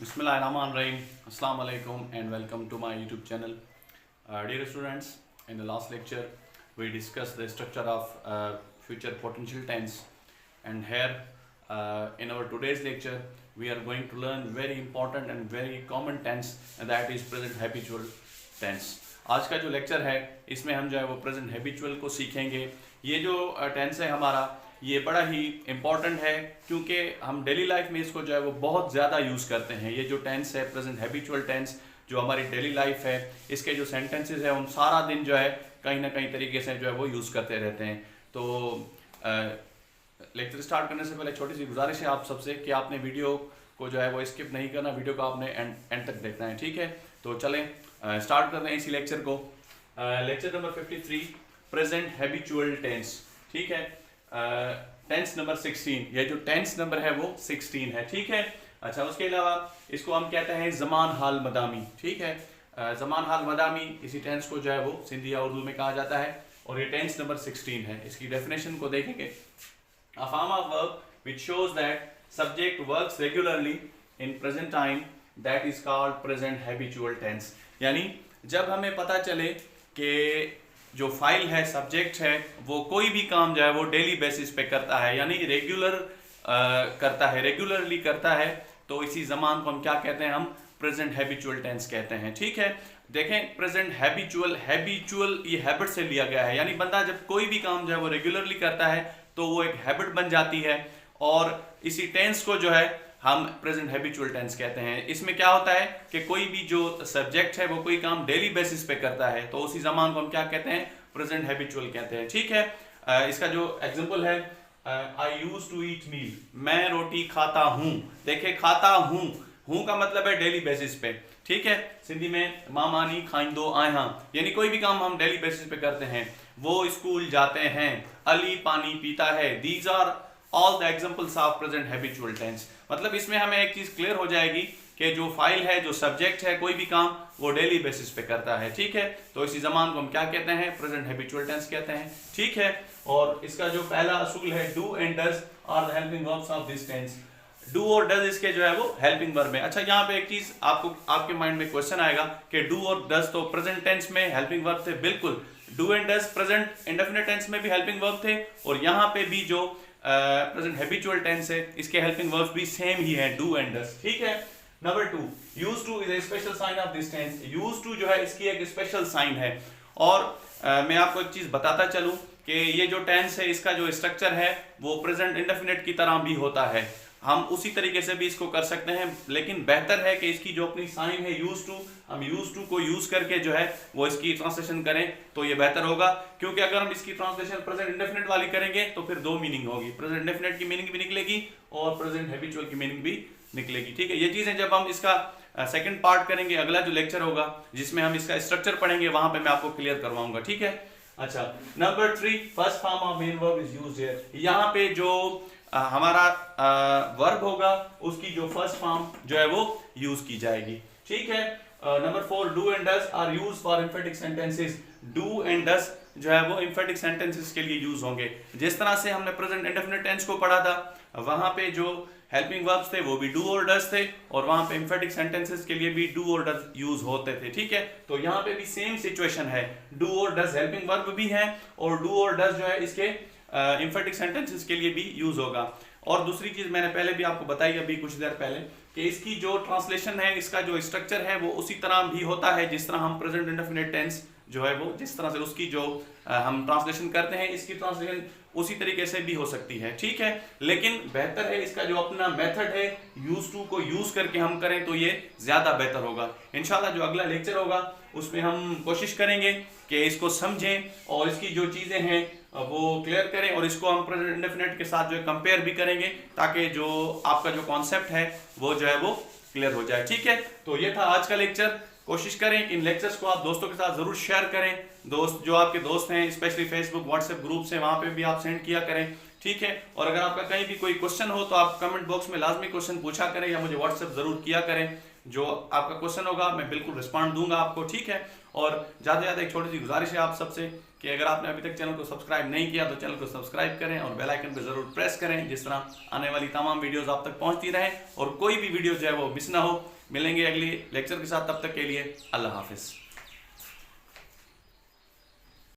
Bismillahirrahmanirrahim. Assalamu alaikum and welcome to my YouTube channel. Dear students, in the last lecture we discussed the structure of future potential tense, and here in our today's lecture we are going to learn very important and very common tense, and that is present habitual tense. आज का जो lecture है इसमें हम जो है वो present habitual को सीखेंगे. ये जो टेंस है हमारा ये बड़ा ही इम्पॉर्टेंट है क्योंकि हम डेली लाइफ में इसको जो है वो बहुत ज़्यादा यूज़ करते हैं. ये जो टेंस है प्रेजेंट हैबिचुअल टेंस जो हमारी डेली लाइफ है इसके जो सेंटेंसेस है उन सारा दिन जो है कहीं ना कहीं तरीके से जो है वो यूज़ करते रहते हैं. तो लेक्चर स्टार्ट करने से पहले छोटी सी गुजारिश है आप सबसे कि आपने वीडियो को जो है वो स्किप नहीं करना, वीडियो को आपने एंड तक देखना है. ठीक है, तो चलें स्टार्ट कर रहे हैं इसी लेक्चर को. Lecture number 53 present habitual tense. ठीक है, टेंस नंबर 16. ये जो टेंस नंबर है वो 16 है. ठीक है, अच्छा उसके अलावा इसको हम कहते हैं ज़मान हाल मदामी. ठीक है, ज़मान हाल मदामी इसी टेंस को जो है वो सिंधी या उर्दू में कहा जाता है और ये टेंस नंबर 16 है. इसकी डेफिनेशन को देखेंगे. A form of verb which shows that subject works regularly in present time that is called present habitual tense. यानी जब हमें पता चले कि जो फाइल है सब्जेक्ट है वो कोई भी काम जो है वो डेली बेसिस पे करता है यानी रेगुलर करता है, रेगुलरली करता है, तो इसी ज़मान को हम क्या कहते हैं, हम प्रेजेंट हैबिचुअल टेंस कहते हैं. ठीक है, देखें प्रेजेंट हैबिचुअल, हैबिचुअल ये हैबिट से लिया गया है यानी बंदा जब कोई भी काम जो है वो रेगुलरली करता है तो वो एक हैबिट बन जाती है और इसी टेंस को जो है हम प्रेजेंट हैबिचुअल टेंस कहते हैं. इसमें क्या होता है कि कोई भी जो सब्जेक्ट है वो कोई काम डेली बेसिस पे करता है तो उसी ज़मान को हम क्या कहते हैं, प्रेजेंट हैबिचुअल कहते हैं. ठीक है, इसका जो एग्जांपल है आई यूज टू ईट मील, मैं रोटी खाता हूँ. देखे खाता हूँ का मतलब है डेली बेसिस पे. ठीक है, सिंधी में मामानी खाइंदो आया यानी कोई भी काम हम डेली बेसिस पे करते हैं. वो स्कूल जाते हैं, अली पानी पीता है. These are all the examples of present habitual tense. मतलब इसमें हमें एक चीज क्लियर हो जाएगी कि जो फाइल है, जो सब्जेक्ट है, कोई भी काम वो डेली बेसिस पे करता है. ठीक है, तो इसी जमान को हम क्या कहते हैं, प्रेजेंट हैबिचुअल टेंस कहते हैं. ठीक है, और इसका जो पहला असूल है do and does are the helping verbs of this tense. Do और डज इसके जो है वो हेल्पिंग वर्ब है. अच्छा यहाँ पे एक चीज आपको आपके माइंड में क्वेश्चन आएगा कि डू और डज तो प्रेजेंट टेंस में हेल्पिंग वर्ब थे. बिल्कुल, do and does present indefinite tense में भी हेल्पिंग वर्ब थे और यहाँ पे भी जो प्रेजेंट हैबिचुअल टेंस है इसके हेल्पिंग वर्ब्स भी सेम ही है, डू एंड डज. ठीक है, number 2 use to is a special sign of this tense. Use to जो है इसकी एक स्पेशल साइन है और मैं आपको एक चीज बताता चलूं कि ये जो टेंस है इसका जो स्ट्रक्चर है वो प्रेजेंट इंडेफिनिट की तरह भी होता है. हम उसी तरीके से भी इसको कर सकते हैं लेकिन बेहतर है कि इसकी जो अपनी साइन है यूज टू, हम यूज टू को यूज करके जो है वो इसकी ट्रांसलेशन करें तो ये बेहतर होगा. क्योंकि अगर हम इसकी ट्रांसलेशन प्रेजेंट इंडेफिनिट वाली करेंगे तो फिर दो मीनिंग होगी, प्रेजेंट इंडेफिनिट की मीनिंग भी निकलेगी और प्रेजेंट हैबिचुअल की मीनिंग भी निकलेगी. ठीक है, ये चीजें जब हम इसका सेकंड पार्ट करेंगे, अगला जो लेक्चर होगा जिसमें हम इसका स्ट्रक्चर पढ़ेंगे वहां पे मैं आपको क्लियर करवाऊंगा. ठीक है, अच्छा number 3 first form of main verb is used here. यहाँ पे जो हमारा वर्ब होगा उसकी जो फर्स्ट फॉर्म जो है वो यूज की जाएगी. ठीक है, number 4 do and does are used for emphatic sentences. Do and does जो है वो एम्फेटिक सेंटेंसेस के लिए यूज होंगे. जिस तरह से हमने प्रेजेंट इंडेफिनिट टेंस को पढ़ा था वहां पे जो हेल्पिंग वर्ब्स थे वो भी डू और डज थे और वहां पे एम्फेटिक सेंटेंसेस के लिए भी डू और डज यूज होते थे. ठीक है, तो यहाँ पे भी सेम सिचुएशन है, डू और डज हेल्पिंग वर्ब भी है और डू और डज जो है इसके एम्फेटिक सेंटेंसेस के लिए भी यूज होगा. और दूसरी चीज मैंने पहले भी आपको बताई अभी कुछ देर पहले कि इसकी जो ट्रांसलेशन है, इसका जो स्ट्रक्चर है वो उसी तरह भी होता है जिस तरह हम प्रेजेंट इंडेफिनिट टेंस जो है वो जिस तरह से उसकी जो हम ट्रांसलेशन करते हैं इसकी ट्रांसलेशन उसी तरीके से भी हो सकती है. ठीक है, लेकिन बेहतर है इसका जो अपना मेथड है यूज टू को यूज करके हम करें तो ये ज्यादा बेहतर होगा. इंशाल्लाह जो अगला लेक्चर होगा उसमें हम कोशिश करेंगे कि इसको समझें और इसकी जो चीजें हैं वो क्लियर करें और इसको हम प्रेजेंट इंडेफिनिट के साथ जो है कंपेयर भी करेंगे ताकि जो आपका जो कॉन्सेप्ट है वो जो है वो क्लियर हो जाए. ठीक है, तो ये था आज का लेक्चर. कोशिश करें कि इन लेक्चर्स को आप दोस्तों के साथ जरूर शेयर करें. दोस्त जो आपके दोस्त हैं स्पेशली फेसबुक व्हाट्सएप ग्रुप से वहां पे भी आप सेंड किया करें. ठीक है, और अगर आपका कहीं भी कोई क्वेश्चन हो तो आप कमेंट बॉक्स में लाजमी क्वेश्चन पूछा करें या मुझे व्हाट्सएप जरूर किया करें. जो आपका क्वेश्चन होगा मैं बिल्कुल रिस्पॉन्ड दूंगा आपको. ठीक है, और ज़्यादा से ज़्यादा एक छोटी सी गुजारिश है आप सबसे कि अगर आपने अभी तक चैनल को सब्सक्राइब नहीं किया तो चैनल को सब्सक्राइब करें और बेल आइकन पर ज़रूर प्रेस करें, जिस तरह आने वाली तमाम वीडियोस आप तक पहुंचती रहें और कोई भी वीडियो जो है वो मिस ना हो। मिलेंगे अगली लेक्चर के साथ, तब तक के लिए अल्लाह हाफिज़।